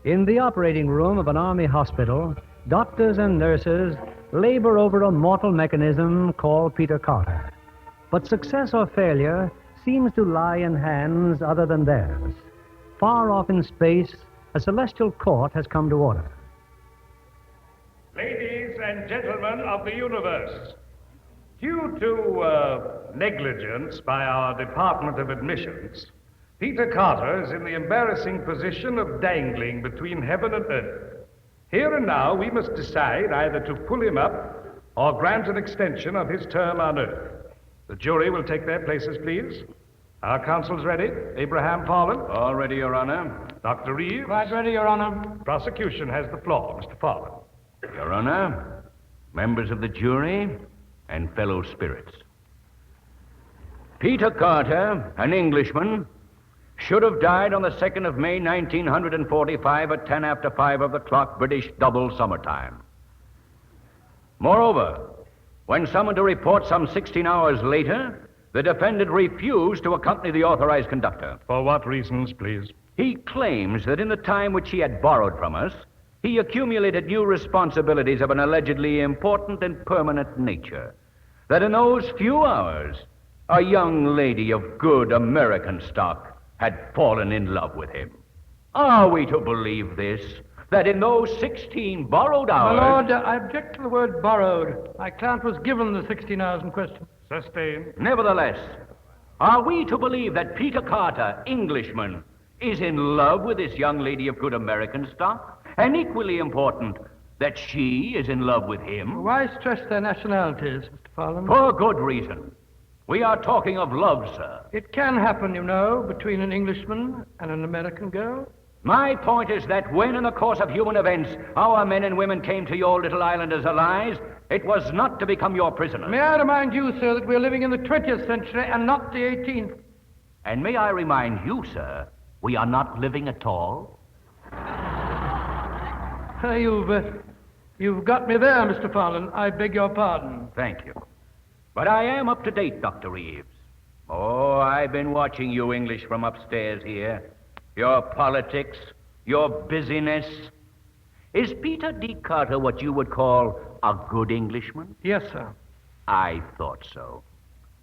In the operating room of an army hospital, doctors and nurses labor over a mortal mechanism called Peter Carter. But success or failure seems to lie in hands other than theirs. Far off in space, a celestial court has come to order. Ladies and gentlemen of the universe, due to negligence by our Department of Admissions, Peter Carter is in the embarrassing position of dangling between heaven and earth. Here and now, we must decide either to pull him up or grant an extension of his term on earth. The jury will take their places, please. Our counsel's ready. Abraham Fallon. All ready, Your Honor. Dr. Reeves. Quite ready, Your Honor. Prosecution has the floor, Mr. Fallon. Your Honor, members of the jury, and fellow spirits. Peter Carter, an Englishman, should have died on the 2nd of May, 1945 at 10 after 5 of the clock, British double summertime. Moreover, when summoned to report some 16 hours later, the defendant refused to accompany the authorized conductor. For what reasons, please? He claims that in the time which he had borrowed from us, he accumulated new responsibilities of an allegedly important and permanent nature. That in those few hours, a young lady of good American stock had fallen in love with him. Are we to believe this? That in those 16 borrowed hours... My Lord, I object to the word borrowed. My client was given the 16 hours in question. Sustained. Nevertheless, are we to believe that Peter Carter, Englishman, is in love with this young lady of good American stock, and equally important, that she is in love with him. Why stress their nationalities, Mr. Farland? For good reason. We are talking of love, sir. It can happen, you know, between an Englishman and an American girl. My point is that when in the course of human events our men and women came to your little island as allies, it was not to become your prisoners. May I remind you, sir, that we're living in the 20th century and not the 18th. And may I remind you, sir, we are not living at all. You've got me there, Mr. Farland. I beg your pardon. Thank you. But I am up to date, Dr. Reeves. Oh, I've been watching you English from upstairs here. Your politics, your busyness. Is Peter D. Carter what you would call a good Englishman? Yes, sir. I thought so.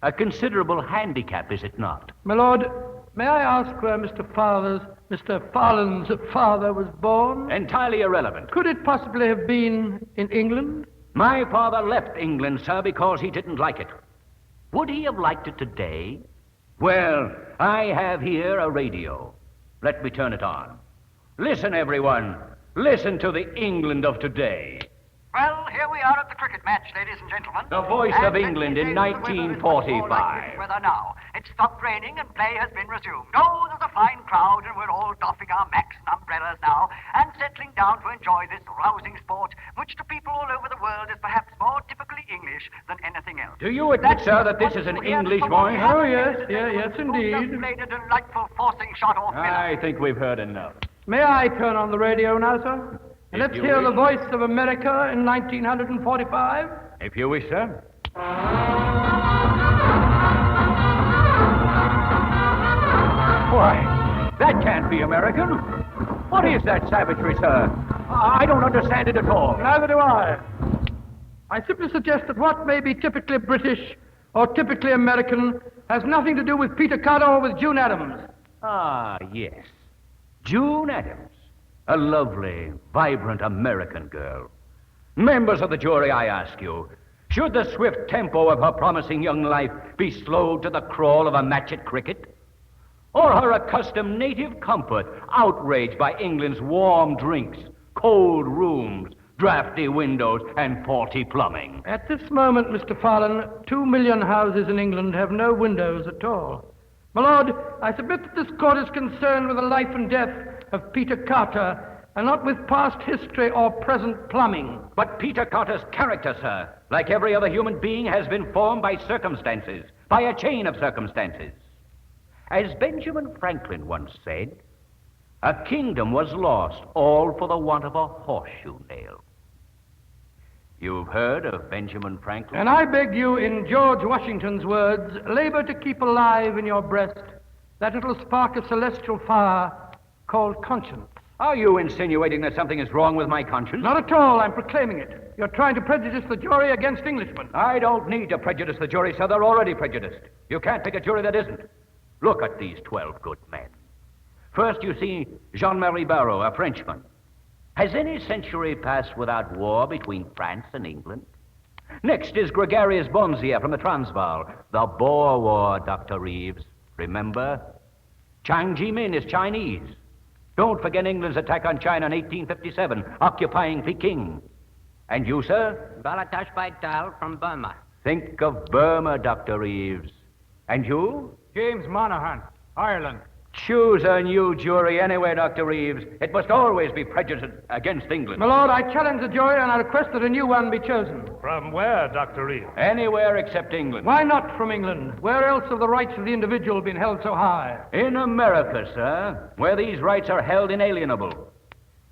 A considerable handicap, is it not? My lord, may I ask where Mr. Farland's father was born? Entirely irrelevant. Could it possibly have been in England? My father left England, sir, because he didn't like it. Would he have liked it today? Well, I have here a radio. Let me turn it on. Listen, everyone. Listen to the England of today. Well, here we are at the cricket match, ladies and gentlemen. The voice of England in 1945. Weather now. It's stopped raining and play has been resumed. Oh, there's a fine crowd and we're all doffing our macks and umbrellas now and settling down to enjoy this rousing sport, which to people all over the world is perhaps more typically English than anything else. Do you admit, sir, that this is an English voice? Oh, yes, yes, indeed. Played a delightful forcing shot off Milland. I think we've heard enough. May I turn on the radio now, sir? And let's hear the voice of America in 1945. If you wish, sir. Why, that can't be American. What is that savagery, sir? I don't understand it at all. Neither do I. I simply suggest that what may be typically British or typically American has nothing to do with Peter Carter or with June Adams. Ah, yes. June Adams. A lovely, vibrant American girl. Members of the jury, I ask you, should the swift tempo of her promising young life be slowed to the crawl of a match at cricket? Or her accustomed native comfort outraged by England's warm drinks, cold rooms, drafty windows, and faulty plumbing? At this moment, Mr. Farland, 2 million houses in England have no windows at all. My lord, I submit that this court is concerned with the life and death of Peter Carter, and not with past history or present plumbing. But Peter Carter's character, sir, like every other human being, has been formed by circumstances, by a chain of circumstances. As Benjamin Franklin once said, a kingdom was lost all for the want of a horseshoe nail. You've heard of Benjamin Franklin? And I beg you, in George Washington's words, labor to keep alive in your breast that little spark of celestial fire called conscience. Are you insinuating that something is wrong with my conscience? Not at all. I'm proclaiming it. You're trying to prejudice the jury against Englishmen. I don't need to prejudice the jury, sir. They're already prejudiced. You can't pick a jury that isn't. Look at these 12 good men. First, you see Jean-Marie Barrot, a Frenchman. Has any century passed without war between France and England? Next is Gregarious Bonzier from the Transvaal. The Boer War, Dr. Reeves. Remember? Chiang Ji-min is Chinese. Don't forget England's attack on China in 1857, occupying Peking. And you, sir? Balatash Baital from Burma. Think of Burma, Dr. Reeves. And you? James Monaghan, Ireland. Choose a new jury anyway, Dr. Reeves. It must always be prejudiced against England. My lord, I challenge the jury and I request that a new one be chosen. From where, Dr. Reeves? Anywhere except England. Why not from England? Where else have the rights of the individual been held so high? In America, sir, where these rights are held inalienable.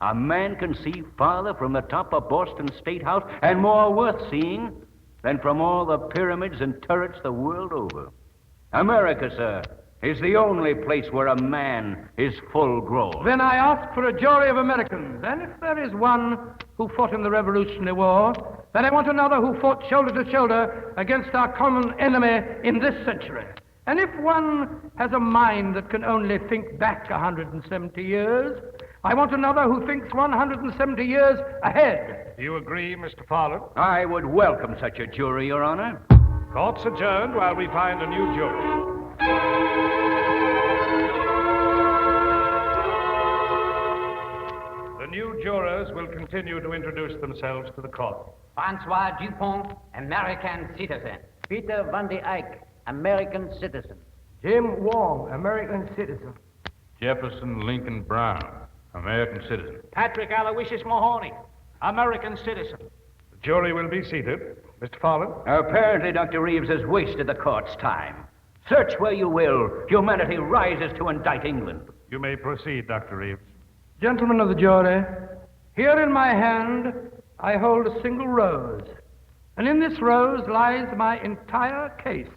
A man can see farther from the top of Boston State House and more worth seeing than from all the pyramids and turrets the world over. America, sir, is the only place where a man is full grown. Then I ask for a jury of Americans. And if there is one who fought in the Revolutionary War, then I want another who fought shoulder to shoulder against our common enemy in this century. And if one has a mind that can only think back 170 years, I want another who thinks 170 years ahead. Do you agree, Mr. Farland? I would welcome such a jury, Your Honor. Court's adjourned while we find a new jury. others will continue to introduce themselves to the court. Francois Dupont, American citizen. Peter Van de Eyck, American citizen. Jim Wong, American citizen. Jefferson Lincoln Brown, American citizen. Patrick Aloysius Mahoney, American citizen. The jury will be seated. Mr. Fallon? Apparently, Dr. Reeves has wasted the court's time. Search where you will, humanity rises to indict England. You may proceed, Dr. Reeves. Gentlemen of the jury, here in my hand I hold a single rose. And in this rose lies my entire case.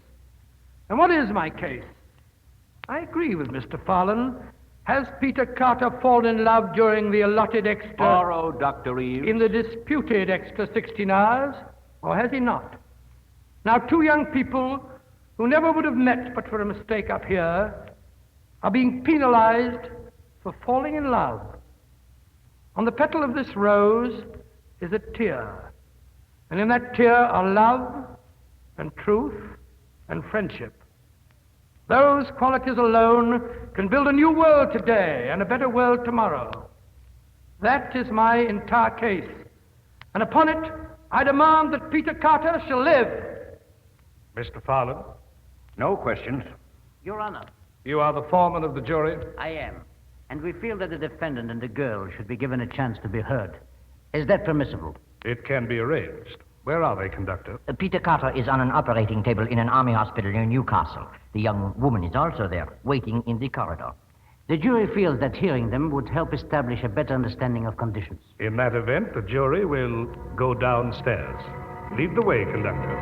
And what is my case? I agree with Mr. Fallon. Has Peter Carter fallen in love during the allotted extra... Borrow, Dr. Reeves. In the disputed extra 16 hours, or has he not? Now, two young people who never would have met but for a mistake up here are being penalized for falling in love. On the petal of this rose is a tear. And in that tear are love and truth and friendship. Those qualities alone can build a new world today and a better world tomorrow. That is my entire case. And upon it, I demand that Peter Carter shall live. Mr. Fallon? No questions. Your Honor. You are the foreman of the jury? I am. And we feel that the defendant and the girl should be given a chance to be heard. Is that permissible? It can be arranged. Where are they, conductor? Peter Carter is on an operating table in an army hospital near Newcastle. The young woman is also there, waiting in the corridor. The jury feels that hearing them would help establish a better understanding of conditions. In that event, the jury will go downstairs. Lead the way, conductor.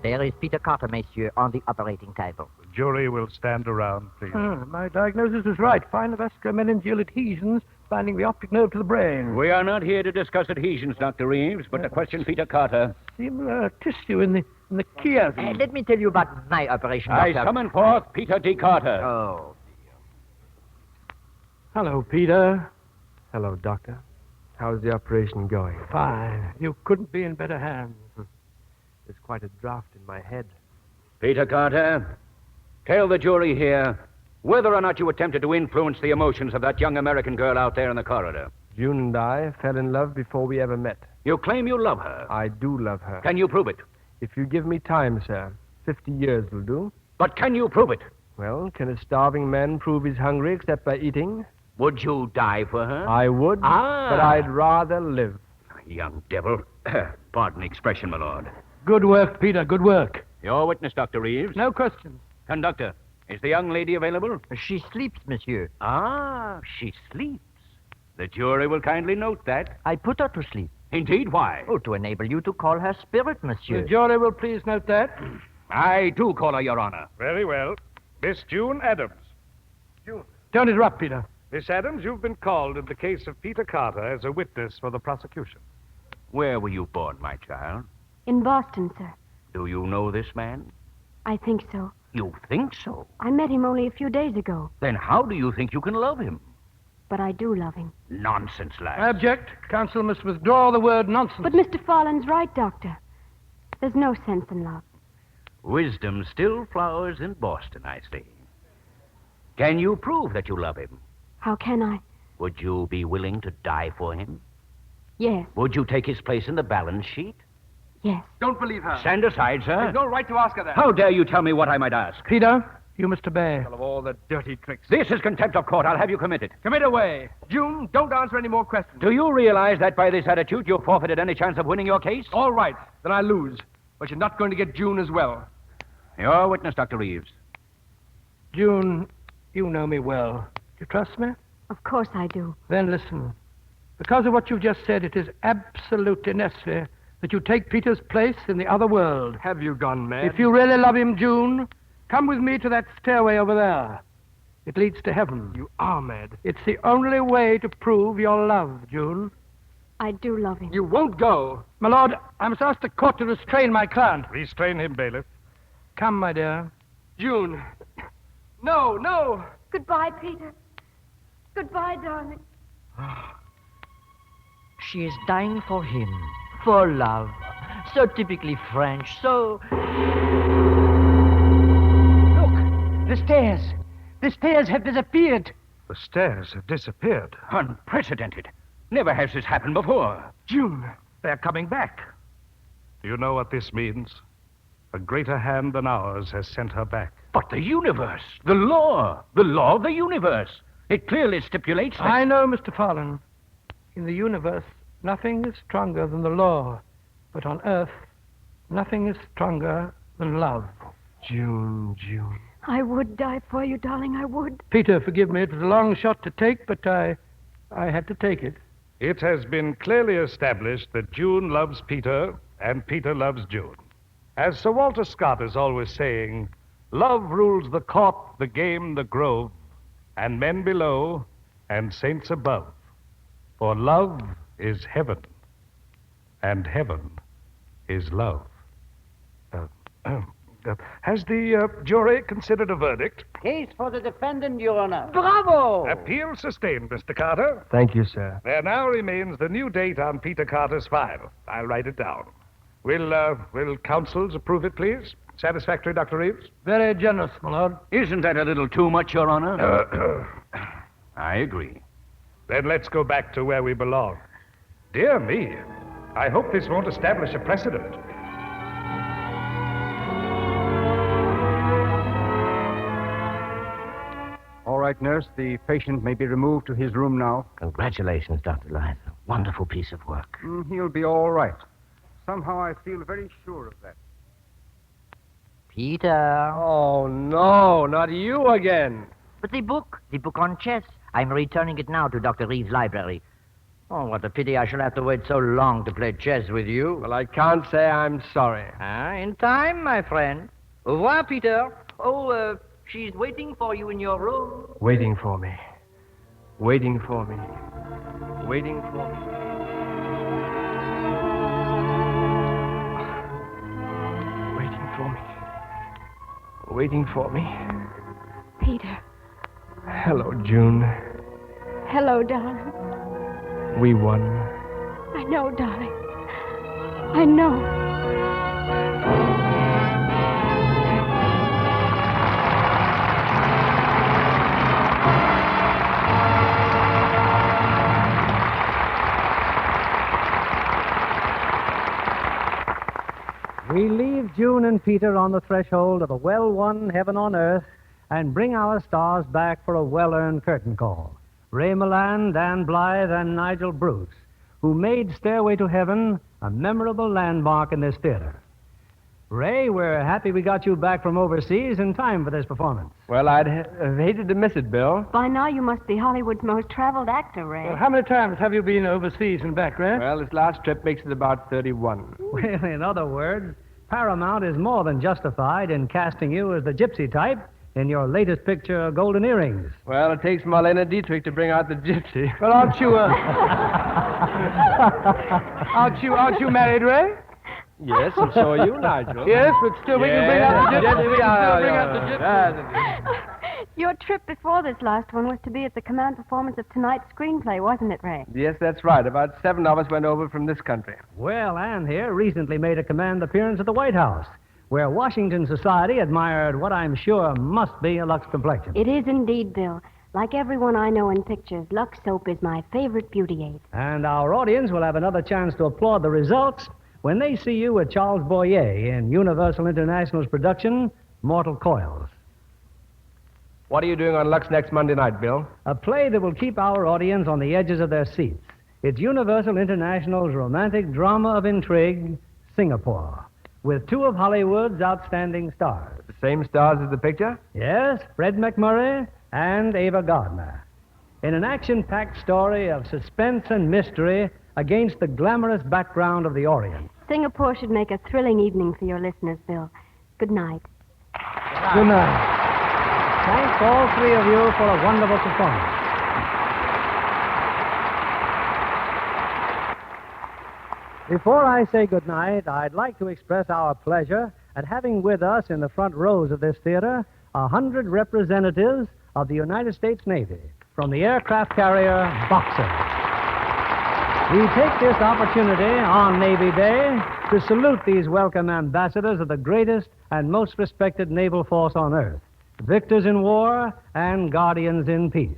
There is Peter Carter, messieurs, on the operating table. The jury will stand around, please. My diagnosis was right. Fine vasculomeningeal adhesions binding the optic nerve to the brain. We are not here to discuss adhesions, Dr. Reeves, but to question Peter Carter. Similar tissue in the chiasm. Let me tell you about my operation, I Doctor. summon forth Peter D. Carter. Oh. Hello, Peter. Hello, Doctor. How's the operation going? Fine. You couldn't be in better hands. There's quite a draft in my head. Peter Carter, tell the jury here whether or not you attempted to influence the emotions of that young American girl out there in the corridor. June and I fell in love before we ever met. You claim you love her. I do love her. Can you prove it? If you give me time, sir. 50 years will do. But can you prove it? Well, can a starving man prove he's hungry except by eating? Would you die for her? I would, but I'd rather live. Young devil. Pardon the expression, my lord. Good work, Peter, good work. Your witness, Dr. Reeves. No questions. Conductor, is the young lady available? She sleeps, monsieur. Ah, she sleeps. The jury will kindly note that. I put her to sleep. Indeed, why? Oh, to enable you to call her spirit, monsieur. The jury will please note that. I do call her, Your Honor. Very well. Miss June Adams. June. Don't interrupt, Peter. Miss Adams, you've been called in the case of Peter Carter as a witness for the prosecution. Where were you born, my child? In Boston, sir. Do you know this man? I think so. You think so? I met him only a few days ago. Then how do you think you can love him? But I do love him. Nonsense, lad. I object. Counsel must withdraw the word nonsense. But Mr. Fallon's right, Doctor. There's no sense in love. Wisdom still flowers in Boston, I see. Can you prove that you love him? How can I? Would you be willing to die for him? Yes. Would you take his place in the balance sheet? Yes. Don't believe her. Stand aside, sir. There's no right to ask her that. How dare you tell me what I might ask? Peter, you must obey. Of all the dirty tricks. This is contempt of court. I'll have you committed. Commit away. June, don't answer any more questions. Do you realize that by this attitude you've forfeited any chance of winning your case? All right. Then I lose. But you're not going to get June as well. Your witness, Dr. Reeves. June, you know me well. Do you trust me? Of course I do. Then listen. Because of what you've just said, it is absolutely necessary that you take Peter's place in the other world. Have you gone mad? If you really love him, June, come with me to that stairway over there. It leads to heaven. You are mad. It's the only way to prove your love, June. I do love him. You won't go. My lord, I must ask the court to restrain my client. Restrain him, bailiff. Come, my dear. June. No, no. Goodbye, Peter. Goodbye, darling. She is dying for him. For love. So typically French, so... the stairs. The stairs have disappeared. The stairs have disappeared. Unprecedented. Never has this happened before. June, they're coming back. Do you know what this means? A greater hand than ours has sent her back. But the universe, the law of the universe. It clearly stipulates that... I know, Mr. Fallon. In the universe, nothing is stronger than the law. But on Earth, nothing is stronger than love. June. I would die for you, darling, I would. Peter, forgive me. It was a long shot to take, but I had to take it. It has been clearly established that June loves Peter and Peter loves June. As Sir Walter Scott is always saying, love rules the court, the game, the grove, and men below and saints above. For love is heaven, and heaven is love. Has the jury considered a verdict? Case for the defendant, Your Honor. Bravo! Appeal sustained, Mr. Carter. Thank you, sir. There now remains the new date on Peter Carter's file. I'll write it down. Will counsels approve it, please? Satisfactory, Dr. Reeves? Very generous, my lord. Isn't that a little too much, Your Honor? I agree. Then let's go back to where we belong. Dear me, I hope this won't establish a precedent. All right, nurse, the patient may be removed to his room now. Congratulations, Dr. Lyther. Wonderful piece of work. He'll be all right. Somehow I feel very sure of that. Peter. Oh, no, not you again. But the book on chess. I'm returning it now to Dr. Reeves' library. Oh, what a pity I shall have to wait so long to play chess with you. Well, I can't say I'm sorry. In time, my friend. Au revoir, Peter. Oh, she's waiting for you in your room. Waiting for me. Waiting for me. Waiting for me. Waiting for me. Waiting for me. Peter. Hello, June. Hello, darling. We won. I know, darling. I know. We leave June and Peter on the threshold of a well-won heaven on earth and bring our stars back for a well-earned curtain call. Ray Milland, Dan Blythe, and Nigel Bruce, who made Stairway to Heaven a memorable landmark in this theater. Ray, we're happy we got you back from overseas in time for this performance. Well, I'd have hated to miss it, Bill. By now you must be Hollywood's most traveled actor, Ray. Well, how many times have you been overseas and back, Ray? Well, this last trip makes it about 31. Well, in other words, Paramount is more than justified in casting you as the gypsy type in your latest picture, Golden Earrings. Well, it takes Marlene Dietrich to bring out the gypsy. Well, aren't you married, Ray? Yes, and so are you, Nigel. Yes, but still we can bring out the gypsy. Your trip before this last one was to be at the command performance of tonight's screenplay, wasn't it, Ray? Yes, that's right. About 7 of us went over from this country. Well, Anne here recently made a command appearance at the White House, where Washington society admired what I'm sure must be a Lux complexion. It is indeed, Bill. Like everyone I know in pictures, Lux soap is my favorite beauty aid. And our audience will have another chance to applaud the results when they see you with Charles Boyer in Universal International's production, Mortal Coils. What are you doing on Lux next Monday night, Bill? A play that will keep our audience on the edges of their seats. It's Universal International's romantic drama of intrigue, Singapore, with 2 of Hollywood's outstanding stars. The same stars as the picture? Yes, Fred McMurray and Ava Gardner. In an action-packed story of suspense and mystery against the glamorous background of the Orient. Singapore should make a thrilling evening for your listeners, Bill. Good night. Good night. Thanks all 3 of you for a wonderful performance. Before I say goodnight, I'd like to express our pleasure at having with us in the front rows of this theater 100 representatives of the United States Navy from the aircraft carrier Boxer. We take this opportunity on Navy Day to salute these welcome ambassadors of the greatest and most respected naval force on earth. victors in war and guardians in peace.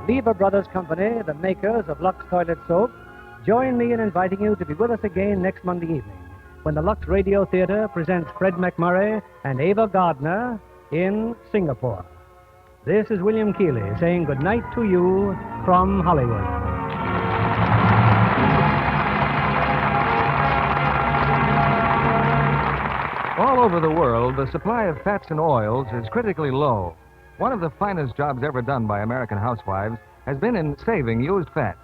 Lever Brothers Company, the makers of Lux Toilet Soap, join me in inviting you to be with us again next Monday evening when the Lux Radio Theatre presents Fred McMurray and Ava Gardner in Singapore. This is William Keeley saying good night to you from Hollywood. All over the world, the supply of fats and oils is critically low. One of the finest jobs ever done by American housewives has been in saving used fats.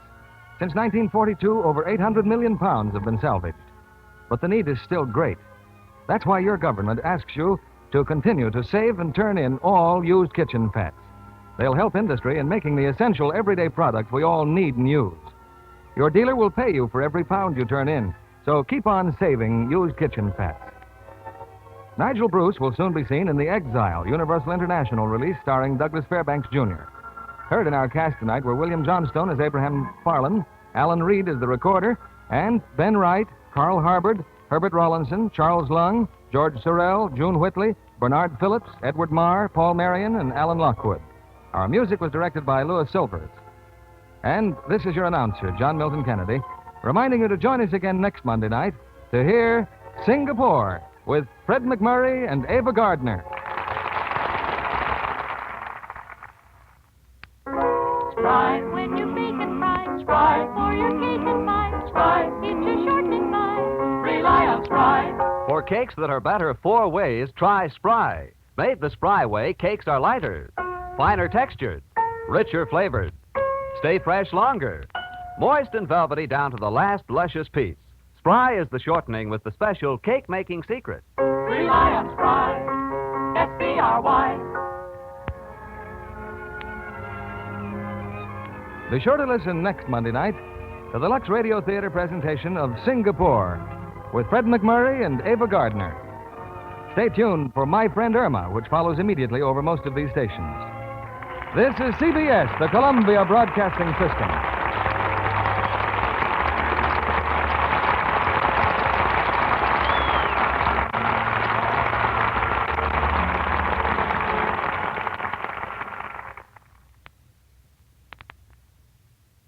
Since 1942, over 800 million pounds have been salvaged. But the need is still great. That's why your government asks you to continue to save and turn in all used kitchen fats. They'll help industry in making the essential everyday product we all need and use. Your dealer will pay you for every pound you turn in, so keep on saving used kitchen fats. Nigel Bruce will soon be seen in The Exile, Universal International release starring Douglas Fairbanks, Jr. Heard in our cast tonight were William Johnstone as Abraham Farland, Alan Reed as the recorder, and Ben Wright, Carl Harbord, Herbert Rawlinson, Charles Lung, George Sorrell, June Whitley, Bernard Phillips, Edward Marr, Paul Marion, and Alan Lockwood. Our music was directed by Louis Silvers. And this is your announcer, John Milton Kennedy, reminding you to join us again next Monday night to hear Singapore with Fred McMurray and Ava Gardner. Spry when you bake and fry. Spry for your cake and pie. Spry, it's your shortening pie. Rely on Spry. For cakes that are better 4 ways, try Spry. Made the Spry way, cakes are lighter, finer textured, richer flavored, stay fresh longer, moist and velvety down to the last luscious piece. Spry is the shortening with the special cake-making secret. Rely on Spry. S-P-R-Y. Be sure to listen next Monday night to the Lux Radio Theatre presentation of Singapore with Fred McMurray and Ava Gardner. Stay tuned for My Friend Irma, which follows immediately over most of these stations. This is CBS, the Columbia Broadcasting System.